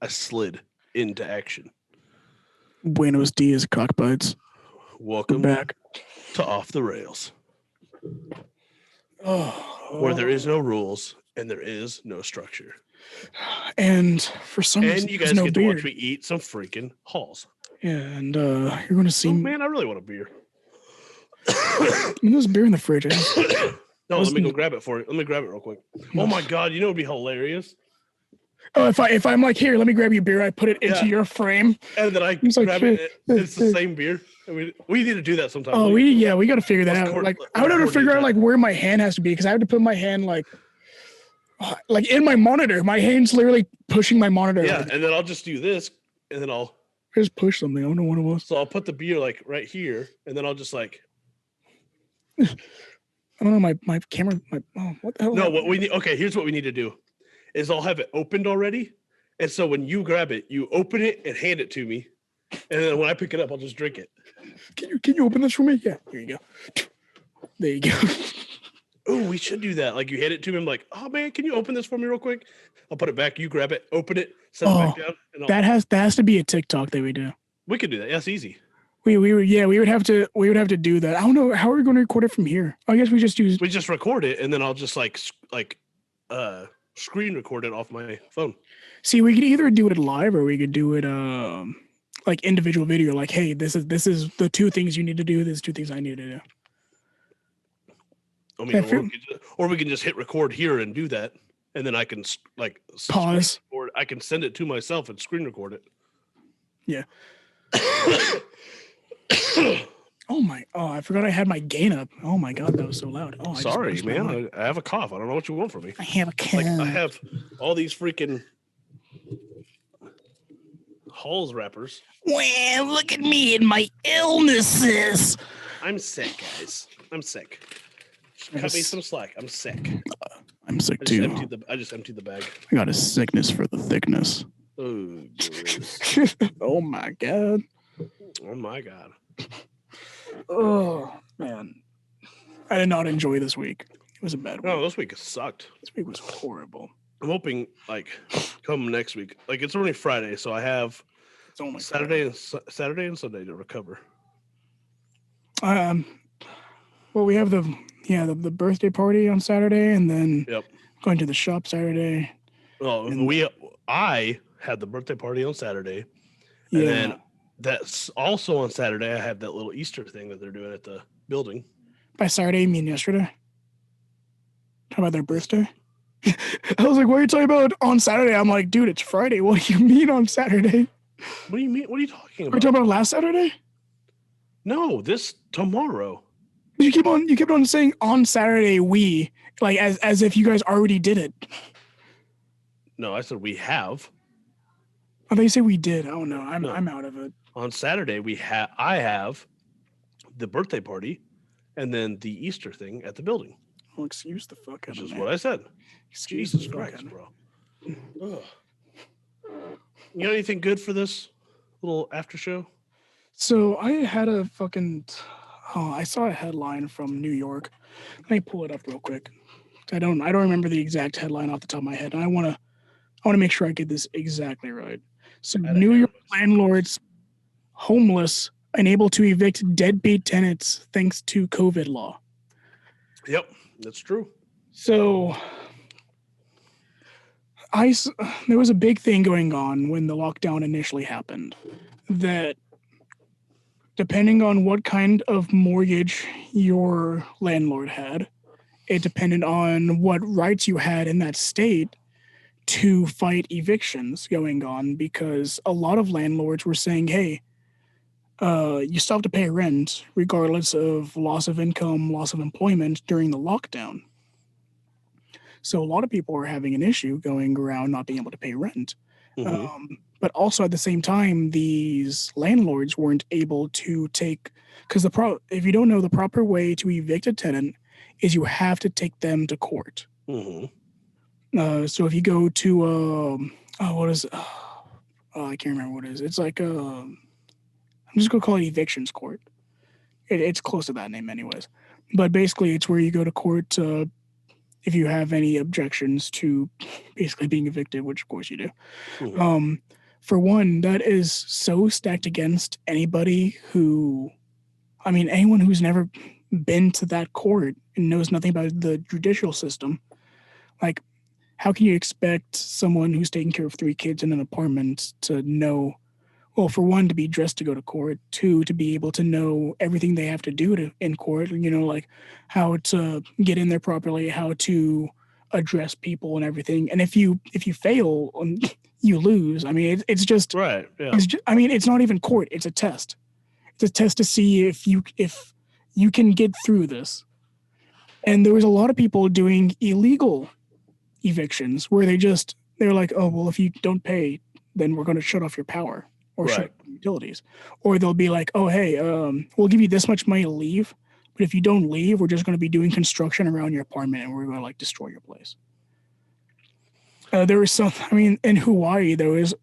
I slid into action. Buenos dias, cockbites. Welcome back to Off the Rails, Oh, where there is no rules and there is no structure. And for some reason, And you guys no get beard. to watch me eat some freaking halls. Yeah, and you're going to see... Oh, man, I really want a beer. There's beer in the fridge. No, let me go grab it for you. Let me grab it real quick. Oh, my God. You know what would be hilarious? Oh, if I'm like, here, let me grab you a beer. I put it into your frame. And then I grab it. It's the same beer. We need to do that sometime. Oh, we got to figure that out. Like, I would have to figure out like where my hand has to be because I have to put my hand like in my monitor. My hand's literally pushing my monitor. Yeah, and then I'll just do this, and then I'll just push something. I don't know what it was. So I'll put the beer like right here, and then I'll just like. I don't know my camera. What the hell? No, what we need. Okay, here's what we need to do. Is I'll have it opened already, and so when you grab it, you open it and hand it to me, and then when I pick it up, I'll just drink it. Can you open this for me? Yeah, here you go. There you go. Oh, we should do that. Like you hand it to me, I'm like, oh man, can you open this for me real quick? I'll put it back. You grab it, open it, set it back down. And that has to be a TikTok that we do. We could do that. Yeah, it's easy. We would have to do that. I don't know how are we going to record it from here. I guess we just record it, and then I'll just like screen record it off my phone. See, we could either do it live or we could do it like individual video. Like, hey, this is the two things you need to do. There's two things I need to do. I mean, or we can just hit record here and do that, and then I can like pause. Or I can send it to myself and screen record it. Yeah. I forgot I had my gain up. Oh my God, that was so loud. Oh, sorry, man. I have a cough. I don't know what you want from me. I have a cough. Like, I have all these freaking Halls wrappers. Well, look at me and my illnesses. I'm sick, guys. I'm sick. Cut me some slack. I'm sick. I'm sick too. I just emptied the bag. I got a sickness for the thickness. Oh, oh my God. Oh my God. Oh man, I did not enjoy this week. It was a bad week. No, this week sucked. This week was horrible. I'm hoping like come next week. Like it's only Friday, so I have Saturday and Sunday to recover. Well, we have the birthday party on Saturday, and then going to the shop Saturday. Well, I had the birthday party on Saturday, and then that's also on Saturday. I have that little Easter thing that they're doing at the building. By Saturday, you mean yesterday? Talking about their birthday? I was like, what are you talking about on Saturday? I'm like, dude, it's Friday. What do you mean on Saturday? What do you mean? What are you talking about? Are you talking about last Saturday? No, this tomorrow. You kept on saying on Saturday like as if you guys already did it. No, I said we have. Oh, they say we did. Oh no, I'm out of it. On Saturday I have the birthday party and then the Easter thing at the building. Well, excuse the fuck out of me. Which is what I said. Jesus Christ, bro. Ugh. You got anything good for this little after show? So I had I saw a headline from New York. Let me pull it up real quick. I don't remember the exact headline off the top of my head. And I want to make sure I get this exactly right. So New York landlords homeless unable to evict deadbeat tenants thanks to COVID law. Yep, that's true. So there was a big thing going on when the lockdown initially happened that depending on what kind of mortgage your landlord had, it depended on what rights you had in that state to fight evictions going on, because a lot of landlords were saying, hey, you still have to pay rent regardless of loss of income, loss of employment during the lockdown. So a lot of people are having an issue going around not being able to pay rent. Mm-hmm. But also at the same time, these landlords weren't able to take, because if you don't know, the proper way to evict a tenant is you have to take them to court. Mm-hmm. So if you go to, what is, I can't remember what it is. It's like, I'm just going to call it evictions court. It's close to that name anyways. But basically it's where you go to court if you have any objections to basically being evicted, which of course you do. Mhm. For one, that is so stacked against anybody who, I mean, anyone who's never been to that court and knows nothing about the judicial system. Like, how can you expect someone who's taking care of 3 kids in an apartment to know, well, for one, to be dressed to go to court, two, to be able to know everything they have to do in court, like how to get in there properly, how to address people and everything. And if you fail, you lose. I mean, it's just, Right. Yeah. I mean, it's not even court. It's a test. It's a test to see if you can get through this. And there was a lot of people doing illegal evictions where they're like, oh, well, if you don't pay, then we're going to shut off your power or shut Right. off your utilities. Or they'll be like, oh, hey, we'll give you this much money to leave, but if you don't leave, we're just going to be doing construction around your apartment and we're going to like destroy your place. There was in Hawaii, there was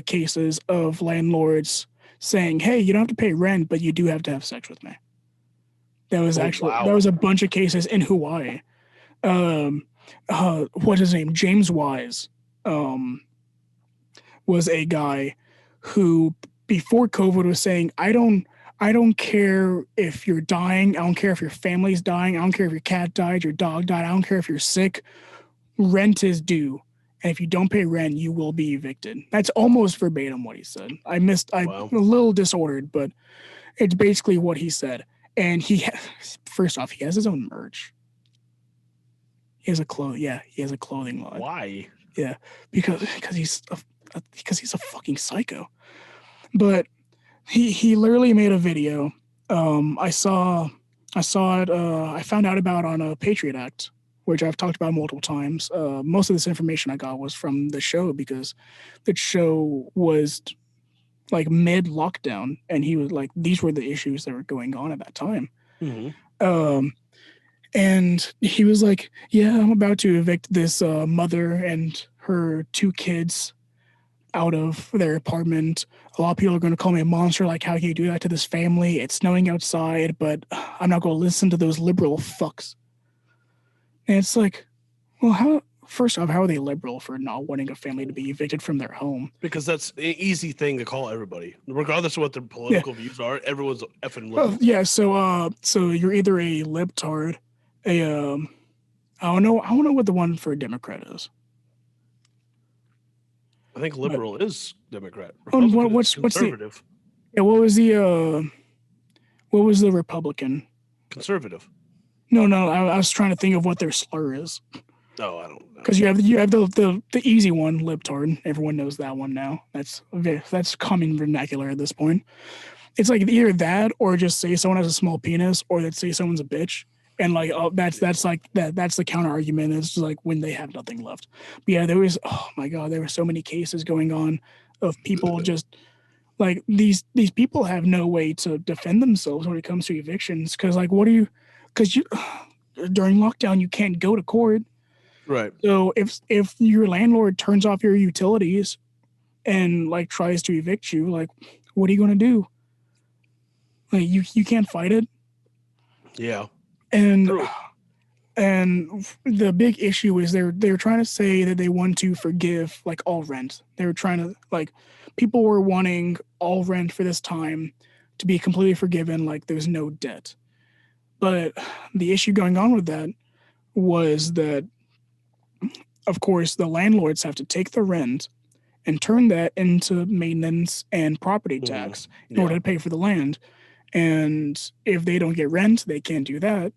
cases of landlords saying, hey, you don't have to pay rent, but you do have to have sex with me. That was wow. That was a bunch of cases in Hawaii. What's his name? James Wise was a guy who before COVID was saying, I don't care if you're dying. I don't care if your family's dying. I don't care if your cat died, your dog died. I don't care if you're sick. Rent is due. And if you don't pay rent, you will be evicted. That's almost verbatim what he said. I'm a little disordered, but it's basically what he said. And first off, he has his own merch. He has a clothing line. Why? Yeah, because he's a fucking psycho. But he literally made a video. I saw it. I found out about on a Patriot Act, which I've talked about multiple times. Most of this information I got was from the show because the show was like mid lockdown, and he was like, these were the issues that were going on at that time. Mm-hmm. And he was like, yeah, I'm about to evict this mother and her 2 kids out of their apartment. A lot of people are going to call me a monster. Like, how can you do that to this family? It's snowing outside, but I'm not going to listen to those liberal fucks. And it's like, well, first off, how are they liberal for not wanting a family to be evicted from their home? Because that's an easy thing to call everybody, regardless of what their political views are. Everyone's effing liberal. Yeah. So you're either a libtard, I don't know what the one for a Democrat is. I think liberal is Democrat. What's conservative? Yeah. What was the Republican? Conservative. No. I was trying to think of what their slur is. No, I don't know. Because you have the easy one, libtard. Everyone knows that one now. That's common vernacular at this point. It's like either that or just say someone has a small penis, or that say someone's a bitch. And like, oh, that's the counter argument. It's just like when they have nothing left. But yeah, there were so many cases going on of people just like these people have no way to defend themselves when it comes to evictions. Because like, because during lockdown you can't go to court. Right. So if your landlord turns off your utilities and like tries to evict you, like, what are you going to do? Like you can't fight it. Yeah. And the big issue is they're trying to say that they want to forgive like all rent. They were trying to like people were wanting all rent for this time to be completely forgiven, like there's no debt. But the issue going on with that was that, of course, the landlords have to take the rent and turn that into maintenance and property tax in order to pay for the land. And if they don't get rent, they can't do that.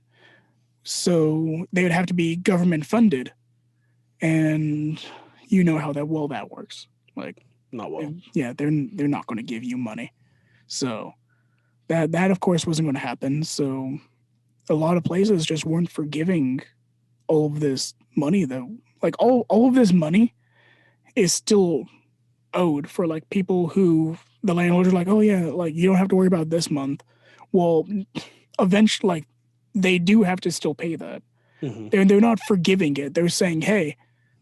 So they would have to be government funded. And you know how that works. Like, not well. Yeah, they're not going to give you money. So that of course wasn't going to happen. So a lot of places just weren't forgiving all of this money that like all of this money is still owed for like people who the landlords are like, oh yeah, like you don't have to worry about this month. Well, eventually, like they do have to still pay that. Mm-hmm. They're not forgiving it. They're saying, hey,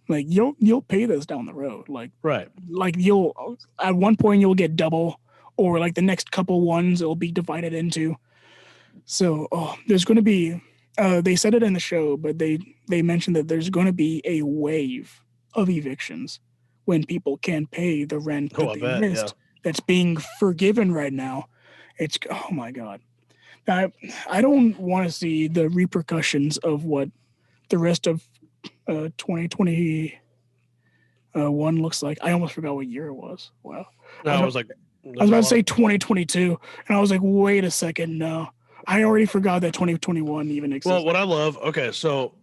like you'll pay this down the road. Like right. Like you'll at one point you'll get double, or like the next couple ones it'll be divided into. So there's going to be They said it in the show, but they mentioned that there's going to be a wave of evictions when people can't pay the rent that I they bet, missed. That's being forgiven right now. It's oh my god. I don't want to see the repercussions of what the rest of 2021 looks like. I almost forgot what year it was. Wow. No, I was about to say 2022, and I was like, wait a second, no. I already forgot that 2021 even existed. Well, what I love, okay, so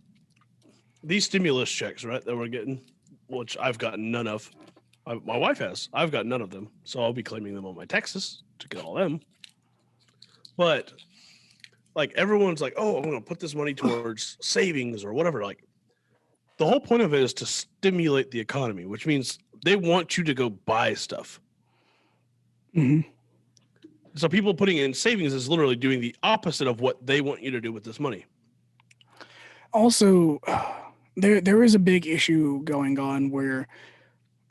these stimulus checks, right, that we're getting, which I've gotten none of. My wife has. I've got none of them, so I'll be claiming them on my taxes to get all them. But like everyone's like, oh, I'm going to put this money towards savings or whatever. Like the whole point of it is to stimulate the economy, which means they want you to go buy stuff. Mm-hmm. So people putting in savings is literally doing the opposite of what they want you to do with this money. Also, there is a big issue going on where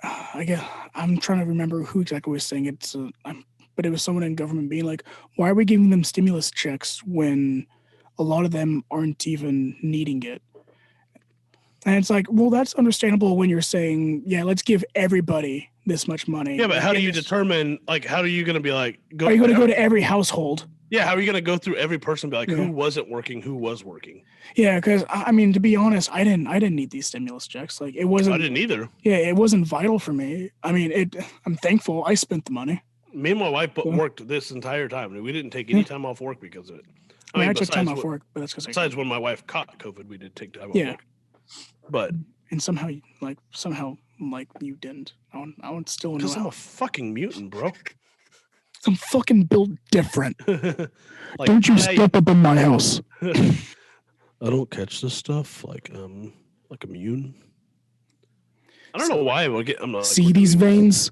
I'm trying to remember who exactly was saying it. But it was someone in government being like, why are we giving them stimulus checks when a lot of them aren't even needing it? And it's like, well, that's understandable when you're saying, yeah, let's give everybody this much money. Yeah, but how do you determine, like, how are you going to be like, are you going to go to every household? Yeah, how are you going to go through every person and be like, who wasn't working, who was working? Yeah, because, I mean, to be honest, I didn't need these stimulus checks. Like, it wasn't. I didn't either. Yeah, it wasn't vital for me. I mean, I'm thankful I spent the money. Me and my wife worked this entire time. We didn't take any time off work because of it. I mean, I took time off work, but that's because besides when my wife caught COVID, we did take time off work. But and somehow you didn't. I would still know. Because I'm a fucking mutant, bro. I'm fucking built different. Don't you step up in my house. I don't catch this stuff like immune. I don't know why I'm not. See these veins?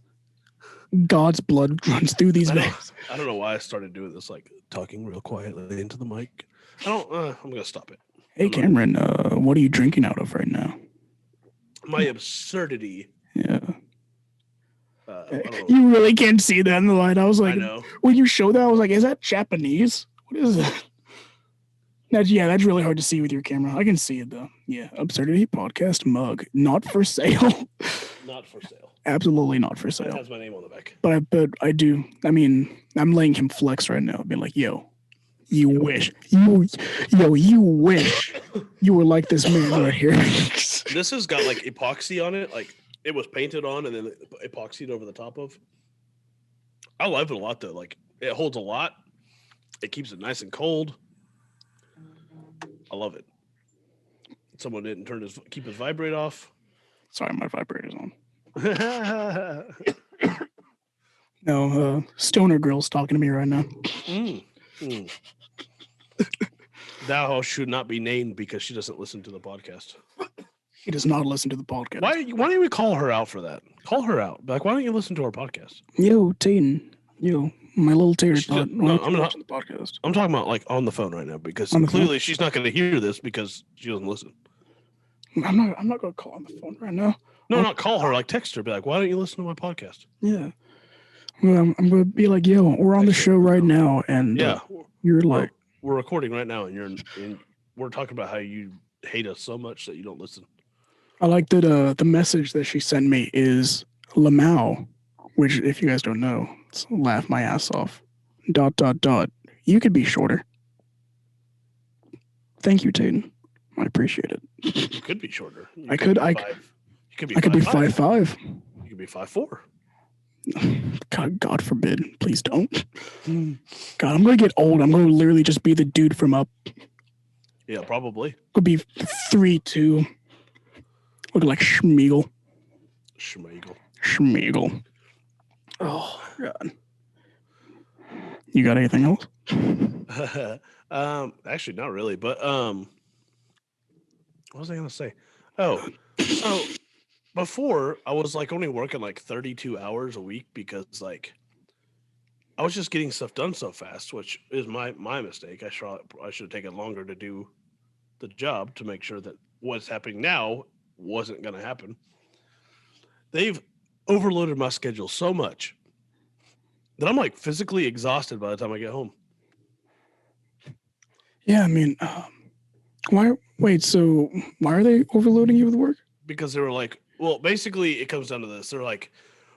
God's blood runs through these veins. I don't know why I started doing this, like talking real quietly into the mic. I'm gonna stop it. Hey, Cameron, what are you drinking out of right now? My absurdity. Yeah. You really can't see that in the light. I was like, I know. When you showed that, I was like, is that Japanese? What is that? That's really hard to see with your camera. I can see it though. Yeah, Absurdity Podcast mug, not for sale. Not for sale. Absolutely not for sale. It has my name on the back. But I do. I mean, I'm letting him flex right now. Being like, yo, you wish you wish you were like this man right here. This has got like epoxy on it. Like it was painted on and then epoxied over the top of. I love it a lot though. Like it holds a lot. It keeps it nice and cold. I love it. Someone didn't keep his vibrate off. Sorry, my vibrator's on. No, Stoner Grill's talking to me right now. Thou should not be named because she doesn't listen to the podcast. He does not listen to the podcast. Why don't we call her out for that? Call her out. Like, why don't you listen to our podcast? Yo, Tayden. Yo, my little tater tot. No, I'm not watching the podcast. I'm talking about like on the phone right now because clearly she's not going to hear this because she doesn't listen. I'm not going to call on the phone right now. No, not call her. Like text her. Be like, why don't you listen to my podcast? Yeah. Well, I'm going to be like, yo, we're on the show right now, and you're like, we're recording right now, and we're talking about how you hate us so much that you don't listen. I like that. The message that she sent me is Lamau, which, if you guys don't know, it's laugh my ass off. ... You could be shorter. Thank you, Tayden. I appreciate it. You could be shorter. I could be 5'5". You could be 5'4". God forbid. Please don't. God, I'm going to get old. I'm going to literally just be the dude from Up. Yeah, probably. Could be 3'2". Look like Schmeagol. Oh, God. You got anything else? Actually, not really. But what was I going to say? Oh, so before I was like only working like 32 hours a week because like I was just getting stuff done so fast, which is my mistake. I should have taken longer to do the job to make sure that what's happening now wasn't going to happen. They've overloaded my schedule so much that I'm like physically exhausted by the time I get home. Yeah, I mean, Why? Wait. So why are they overloading you with work? because they were like, well, basically it comes down to this. They're like,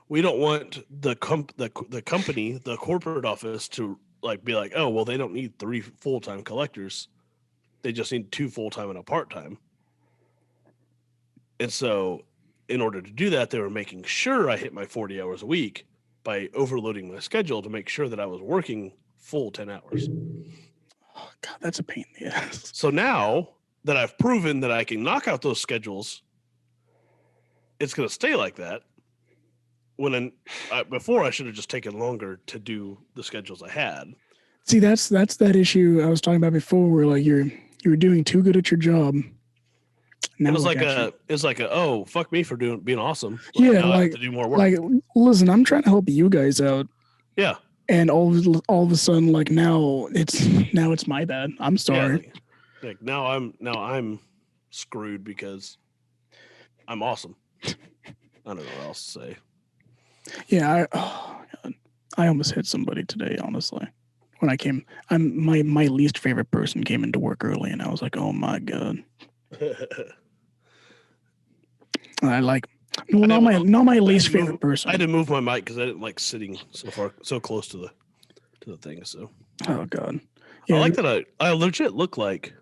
we don't want the company, the corporate office to like be like, oh, well, they don't need 3 full-time collectors. They just need 2 full-time and a part-time. And so in order to do that, they were making sure I hit my 40 hours a week by overloading my schedule to make sure that I was working full 10 hours. Oh God, that's a pain in the ass. So now that I've proven that I can knock out those schedules, it's going to stay like that. Before I should have just taken longer to do the schedules I had. See, that's that issue I was talking about before, where like you were doing too good at your job. Now it's like oh, fuck me for being awesome. Yeah, now I have to do more work. Like, listen, I'm trying to help you guys out. Yeah. And all of a sudden, like now it's my bad. I'm sorry. Yeah, like now I'm screwed because I'm awesome. I don't know what else to say. Yeah, I almost hit somebody today, honestly. When I came, my least favorite person came into work early, and I was like, oh my God. Not my least favorite person. I had to move my mic because I didn't like sitting so close to the thing. So oh God, yeah, I like that I legit look like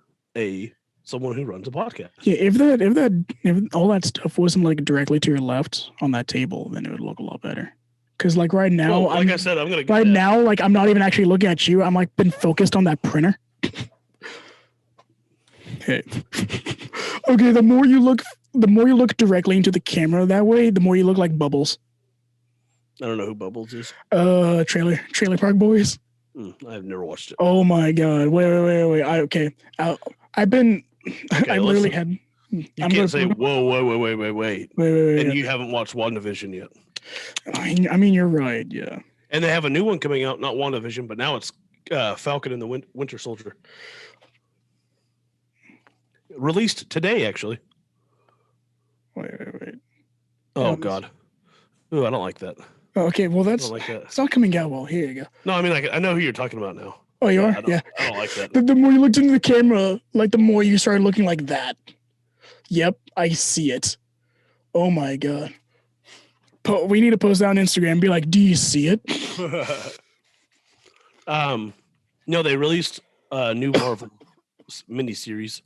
someone who runs a podcast. Yeah, if all that stuff wasn't like directly to your left on that table, then it would look a lot better. Because like right now, like I said, I'm gonna right now, like I'm not even actually looking at you. I'm like been focused on that printer. Okay. Okay, the more you look directly into the camera that way, the more you look like Bubbles. I don't know who Bubbles is. Trailer Park Boys. I've never watched it. Oh my God! Wait. I've been. Okay, I literally had. You can't say wait. And you haven't watched WandaVision yet. I mean, you're right. Yeah. And they have a new one coming out, not WandaVision, but now it's Falcon and the Winter Soldier. Released today, actually. Wait. Oh God. Ooh, I don't like that. Okay, well that's like that. It's not coming out well. Here you go. No, I mean I know who you're talking about now. Oh, you are? Yeah. I don't like that. The more you looked into the camera, like the more you started looking like that. Yep, I see it. Oh my God. We need to post that on Instagram and be like, do you see it? No, they released a new Marvel miniseries.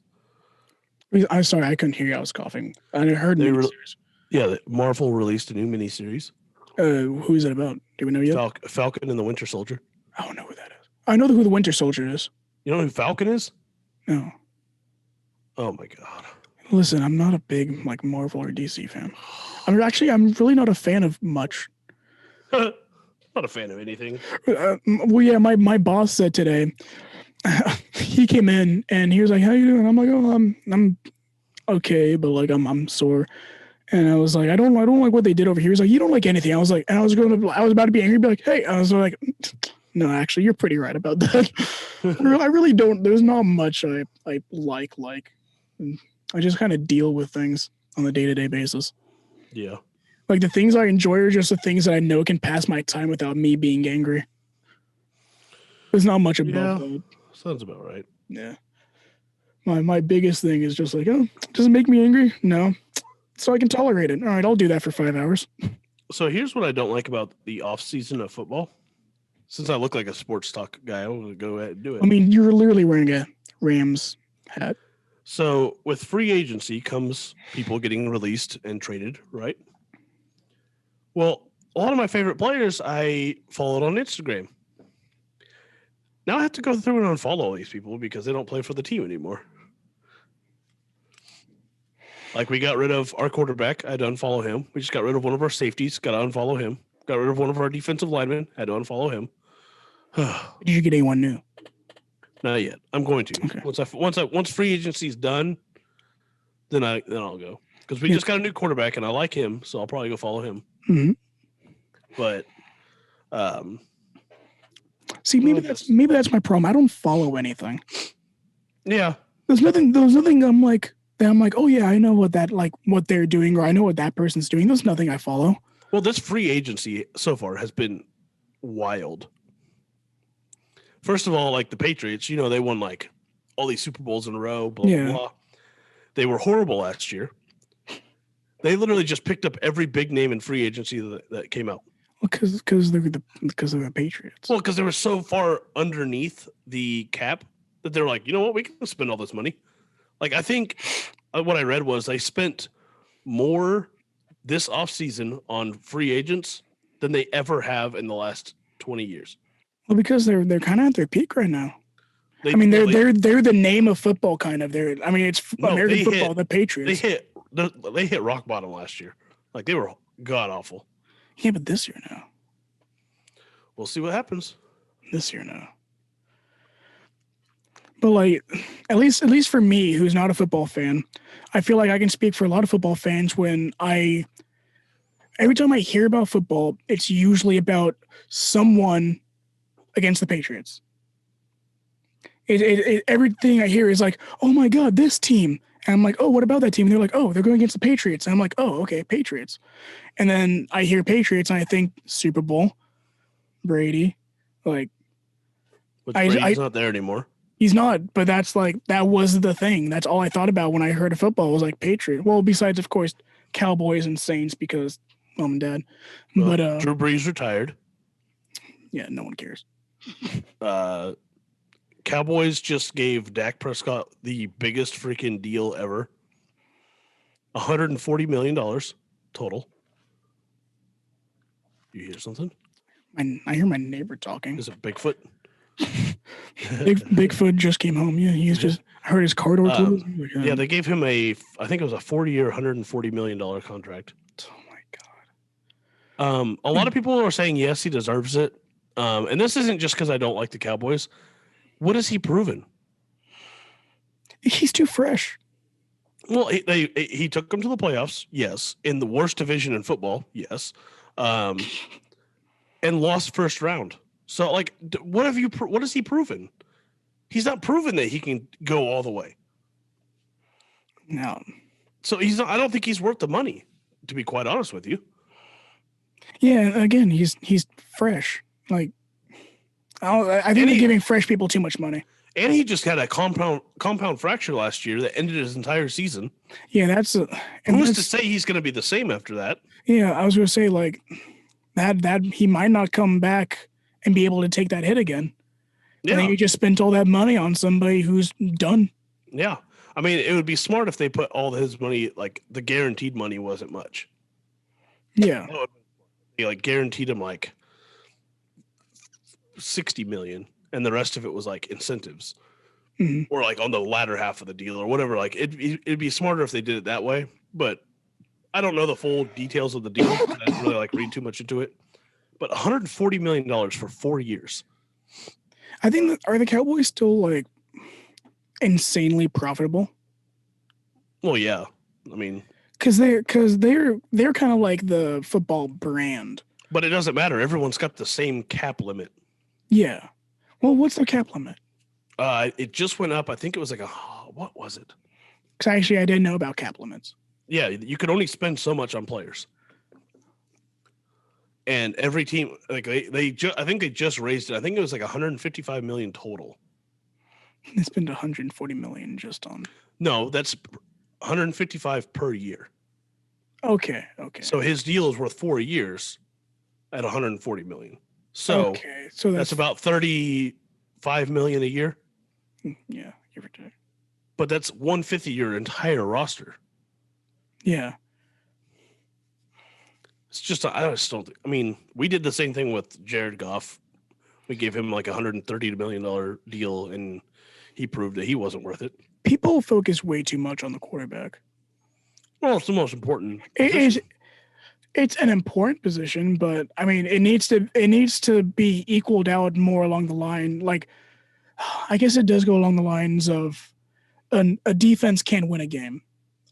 I'm sorry, I couldn't hear you. I was coughing. I heard miniseries. Marvel released a new miniseries. Who is it about? Do we know yet? Falcon and the Winter Soldier. I don't know who that is. I know who the Winter Soldier is. You know who Falcon is? No. Oh my God. Listen, I'm not a big like Marvel or DC fan. I'm really not a fan of much. Not a fan of anything. Well, yeah, my boss said today. He came in and he was like, "How you doing?" I'm like, "Oh, I'm okay, but like I'm sore." And I was like, I don't like what they did over here. He was like, "You don't like anything." I was like, and I was about to be angry, be like, "Hey," I was like, "No, actually, you're pretty right about that." I really don't. There's not much I like. I just kind of deal with things on a day-to-day basis. Yeah. Like the things I enjoy are just the things that I know can pass my time without me being angry. There's not much above that. Sounds about right. Yeah. My biggest thing is just like, oh, does it make me angry? No. So I can tolerate it. All right, I'll do that for 5 hours. So here's what I don't like about the off season of football. Since I look like a sports talk guy, I'm going to go ahead and do it. I mean, you're literally wearing a Rams hat. So with free agency comes people getting released and traded, right? Well, a lot of my favorite players I followed on Instagram. Now I have to go through and unfollow all these people because they don't play for the team anymore. Like we got rid of our quarterback, I had to unfollow him. We just got rid of one of our safeties, got to unfollow him. Got rid of one of our defensive linemen, had to unfollow him. Did you get anyone new? Not yet. I'm going to. Okay. Once free agency's done, then I'll go. Because we just got a new quarterback and I like him, so I'll probably go follow him. Mm-hmm. But see, maybe that's my problem. I don't follow anything. Yeah. There's nothing I'm like, oh yeah, I know what they're doing, or I know what that person's doing. There's nothing I follow. Well, this free agency so far has been wild. First of all, like the Patriots, they won like all these Super Bowls in a row, blah, Yeah. blah, blah. They were horrible last year. They literally just picked up every big name in free agency that came out. Well, because of the Patriots. Well, because they were so far underneath the cap that they're like, you know what, we can spend all this money. Like, I think what I read was they spent more this offseason on free agents than they ever have in the last 20 years. Well, because they're kind of at their peak right now. They, I mean, well, they're the name of football, kind of. It's No, American they football. hit- The Patriots. they hit rock bottom last year. Like, they were god awful. Yeah, but this year now. We'll see what happens. This year now. But like, at least for me, who's not a football fan, I feel like I can speak for a lot of football fans when every time I hear about football, it's usually about someone against the Patriots. Everything I hear is like, oh my God, this team. And I'm like, oh, what about that team? And they're like, oh, they're going against the Patriots. And I'm like, oh, okay, Patriots. And then I hear Patriots and I think Super Bowl, Brady. Like, But I- Brady's not there anymore. he's not, but that was the thing. That's all I thought about when I heard of football was like Patriot. Well, besides, of course, Cowboys and Saints because mom and dad. Well, But Drew Brees retired. yeah, no one cares. Cowboys just gave Dak Prescott the biggest freaking deal ever. $140 million total. You hear something? I hear my neighbor talking. Is it Bigfoot? Bigfoot just came home. Yeah, I heard his car door closed. Yeah, they gave him I think it was a 40-year, $140 million contract. Oh my God. A lot of people are saying, yes, he deserves it. And this isn't just because I don't like the Cowboys. What has he proven? He's too fresh. Well, he took them to the playoffs, yes. In the worst division in football, yes. And lost first round. So, like, what has he proven? He's not proven that he can go all the way. No. So I don't think he's worth the money, to be quite honest with you. Yeah, again, he's fresh. Like, I think they're giving fresh people too much money. And he just had a compound fracture last year that ended his entire season. Yeah, Who's to say he's going to be the same after that? Yeah, I was going to say like that he might not come back and be able to take that hit again. Yeah. And then you just spent all that money on somebody who's done. Yeah. I mean, it would be smart if they put all his money, like the guaranteed money wasn't much. Yeah. They like guaranteed him like 60 million and the rest of it was like incentives. Mhm. Or like on the latter half of the deal or whatever. Like it'd be smarter if they did it that way, but I don't know the full details of the deal. I didn't really like read too much into it. But $140 million for 4 years. I think are the Cowboys still like insanely profitable? Well, yeah. I mean, Because they're kind of like the football brand. but it doesn't matter. Everyone's got the same cap limit. Yeah. Well, what's their cap limit? It just went up. I think it was like what was it? Because actually, I didn't know about cap limits. Yeah, you could only spend so much on players. And every team, like I think they just raised it. I think it was like 155 million total. They spent 140 million just on. No, that's 155 per year. Okay. So his deal is worth 4 years at 140 million. So okay, so that's about 35 million a year. Yeah, give or take. But that's 1/5 of your entire roster. Yeah. It's just I just don't. I mean, we did the same thing with Jared Goff. We gave him like $130 million deal, and he proved that he wasn't worth it. People focus way too much on the quarterback. Well, it's the most important. It's an important position, but I mean, it needs to be equaled out more along the line. Like, I guess it does go along the lines of a defense can't win a game.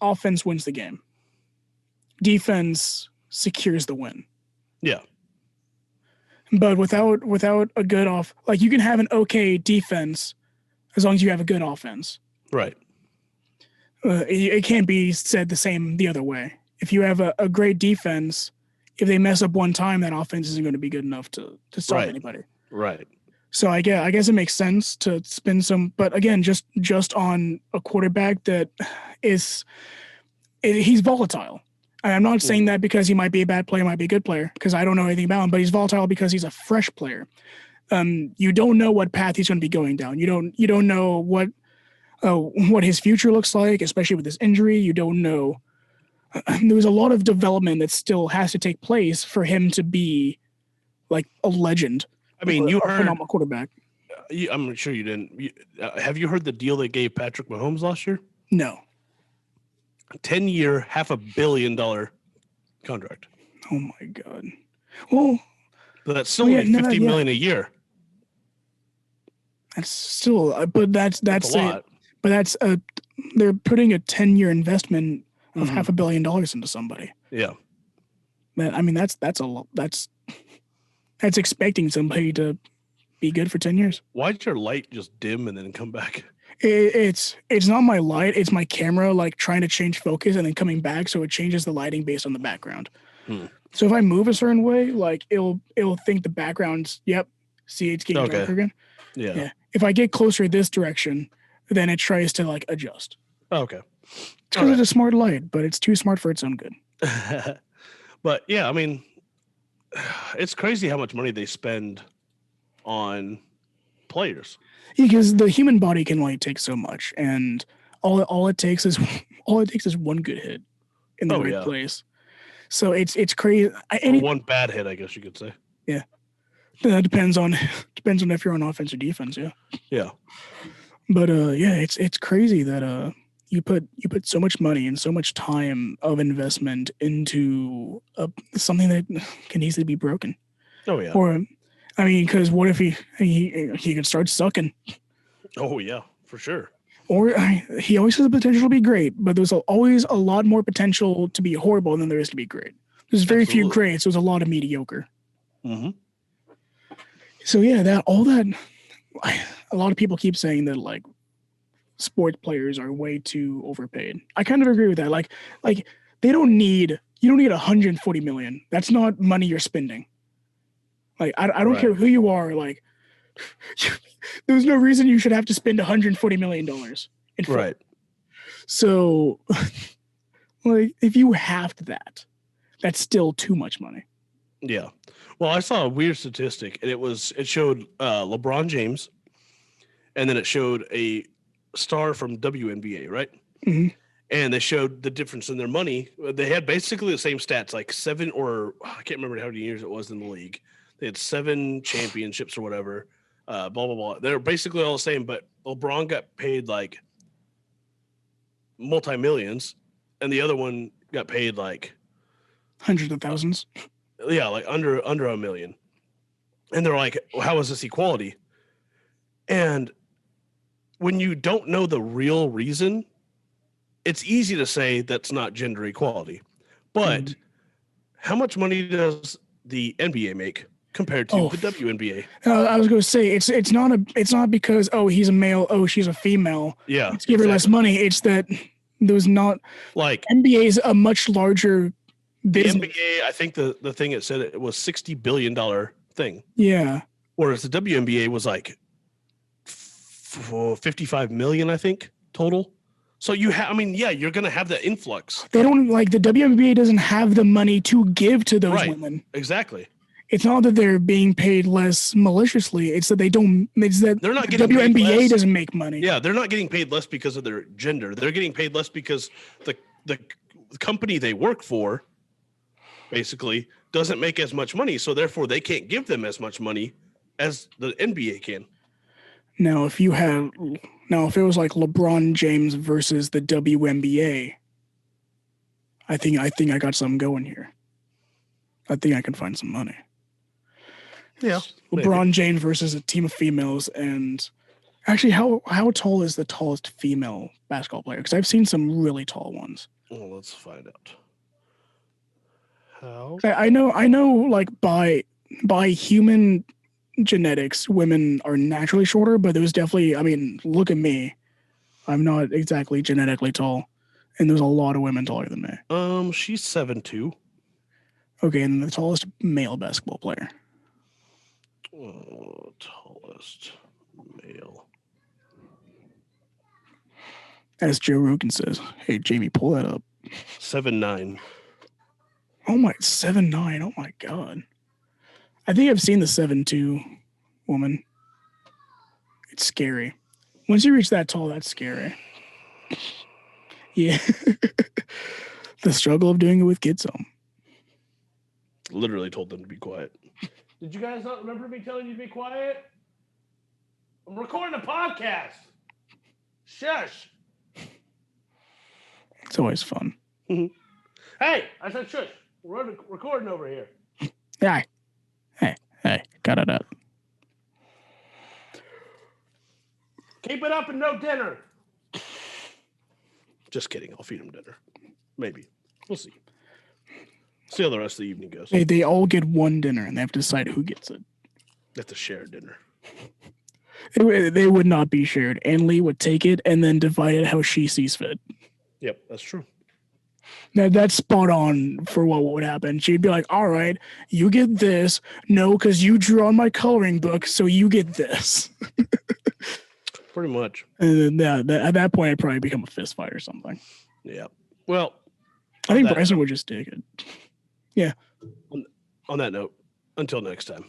Offense wins the game. Defense secures the win. Yeah. But without a good like you can have an okay defense as long as you have a good offense. Right. It can't be said the other way. If you have a great defense, if they mess up one time, that offense isn't going to be good enough to stop Right. anybody. Right. So I guess it makes sense to spend some, but again, just on a quarterback that is he's volatile. And I'm not saying that because he might be a bad player, might be a good player, because I don't know anything about him, but he's volatile because he's a fresh player. You don't know what path he's going to be going down. You don't know what his future looks like, especially with this injury. You don't know. There's a lot of development that still has to take place for him to be like a legend. I mean, you heard phenomenal quarterback. I'm sure you didn't. Have you heard the deal they gave Patrick Mahomes last year? No. 10-year, $500 million contract. Oh my God. Well, but that's still only $50 million a year. That's still, but that's a lot. But that's they're putting a 10-year investment of $500 million into somebody. Yeah. I mean, that's a lot. That's expecting somebody to be good for 10 years. Why'd your light just dim and then come back? It's not my light. It's my camera, like trying to change focus and then coming back, so it changes the lighting based on the background. So if I move a certain way, like it'll think the background's see it's getting darker again. Yeah. If I get closer this direction, then it tries to like adjust. Okay. It's because it's a smart light, but it's too smart for its own good. But yeah, I mean, it's crazy how much money they spend on players. Because the human body can only take so much, and all it takes is one good hit in the right place. So it's crazy. One bad hit, I guess you could say. Yeah, that depends on if you're on offense or defense. Yeah. Yeah. But it's crazy that you put so much money and so much time of investment into something that can easily be broken. Oh yeah. Or, I mean, because what if he could start sucking? Oh yeah, for sure. Or he always has the potential to be great, but there's always a lot more potential to be horrible than there is to be great. There's very few greats. There's a lot of mediocre. Mm-hmm. So yeah, a lot of people keep saying that like sports players are way too overpaid. I kind of agree with that. Like you don't need 140 million. That's not money you're spending. Like I don't care who you are. Like there's no reason you should have to spend 140 million dollars. Right. So, like if you halved that, that's still too much money. Yeah. Well, I saw a weird statistic, and it showed LeBron James, and then it showed a star from WNBA, right? Mm-hmm. And they showed the difference in their money. They had basically the same stats, like I can't remember how many years it was in the league. They had 7 championships or whatever, blah, blah, blah. They're basically all the same, but LeBron got paid like multi-millions, and the other one got paid like hundreds of thousands. Yeah, like under $1 million. And they're like, well, how is this equality? And when you don't know the real reason, it's easy to say that's not gender equality. But how much money does the NBA make compared to the WNBA? I was going to say it's not because he's a male, she's a female. Yeah, let's give her less money. It's that there's not like NBA is a much larger business. The NBA, I think the thing it said it was $60 billion thing. Yeah. Whereas the WNBA was like 55 million, I think, total. So you're going to have that influx. They don't the WNBA doesn't have the money to give to those women. Exactly. It's not that they're being paid less maliciously. It's that they're not getting WNBA doesn't make money. Yeah, they're not getting paid less because of their gender. They're getting paid less because the company they work for basically doesn't make as much money, so therefore they can't give them as much money as the NBA can. Now, if it was like LeBron James versus the WNBA, I think I got something going here. I think I can find some money. Yeah. LeBron James versus a team of females, and actually, how tall is the tallest female basketball player? Because I've seen some really tall ones. Well, let's find out. How? I know, like by human genetics, women are naturally shorter, but there's definitely, I mean, look at me. I'm not exactly genetically tall, and there's a lot of women taller than me. She's 7'2". Okay, and the tallest male basketball player. Tallest male. As Joe Rogan says, hey, Jamie, pull that up. 7'9". Oh my, 7'9". Oh my God. I think I've seen the 7'2" woman. It's scary. Once you reach that tall, that's scary. Yeah. The struggle of doing it with kids home. Literally told them to be quiet. Did you guys not remember me telling you to be quiet? I'm recording a podcast. Shush. It's always fun. Hey, I said shush. We're recording over here. Yeah. Hey, got it up. Keep it up and no dinner. Just kidding. I'll feed him dinner. Maybe. We'll see. See how the rest of the evening goes. They all get one dinner and they have to decide who gets it. They have to share dinner. They would not be shared. Ann Lee would take it and then divide it how she sees fit. Yep, that's true. That's spot on for what would happen. She'd be like, all right, you get this. No, because you drew on my coloring book, so you get this. Pretty much. And then at that point, it'd probably become a fist fight or something. Yeah. Well, I think Bryson would just take it. Yeah. On that note, until next time.